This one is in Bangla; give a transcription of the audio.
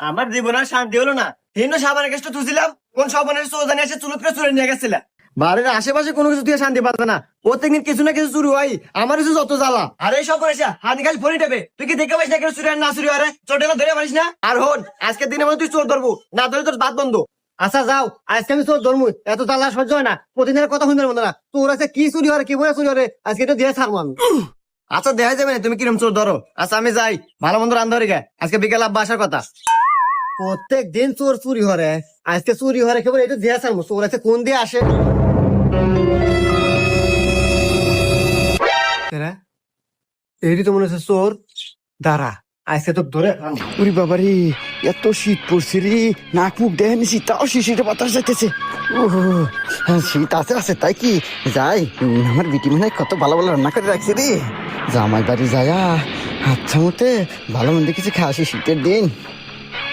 আমার জীবন আর শান্তি হলো না। হিন্দু সাবানের কেষ্ট তুলছিলাম, কোন সাবানের চোদানি এসে চুলত করে চুরে নিয়ে গেছিল। বাড়ির আশেপাশে কোনো কিছু দিয়ে শান্তি পাচ্ছে না, প্রত্যেকদিন কিছু না কিছু চুরি হয়। আমার কিছু যত জ্বালা। আর এই সব করেছে হানি খালি ফোনই টেপে। তুই কি দেখে পাইস না কেন চুরি আর না চুরি আরে চোটেলা ধরে পারিস না? আর হন, আজকের দিনে মধ্যে তুই চোর ধরবো, না ধরে তোর বাদ বন্ধ। আচ্ছা যাও, আজকে আমি চোর ধরবো। এত জ্বালা সহ্য হয় না, প্রতিদিনের কথা শুনতে পারবো না। তোর আছে কি চুরি হয় কি বলে চুরি হয়, আজকে তো দিয়ে ছাড়বো আমি। আচ্ছা দেখা যাবে না তুমি কিরম চোর ধরো। আচ্ছা আমি যাই, ভালো মন্দ রান্ধা গে, আজকে বিকেল আব্বা আসার কথা। প্রত্যেক দিন চোর চুরি হরে, আজকে চুরি হরে কেবল এটা দিয়ে ছাড়বো। চোর আছে কোন দিয়ে আসে? এই তো মনে হচ্ছে চোর। দাঁড়া, আজকে তো ধরে উরি বাবারে, এত শীত পড়ছে রে, নাক মুখ দেখেনি শীত, তাও শিশিরে বাতাস যাইতেছে। শীত আছে আছে তাই কি যাই, আমার বিটি মনে হয় কত ভালো ভালো রান্না করে রাখছে রে। জামাই বাড়ি যায়া আচ্ছা মতে ভালো মন্দ কিছু খাওয়াছি শীতের দিন।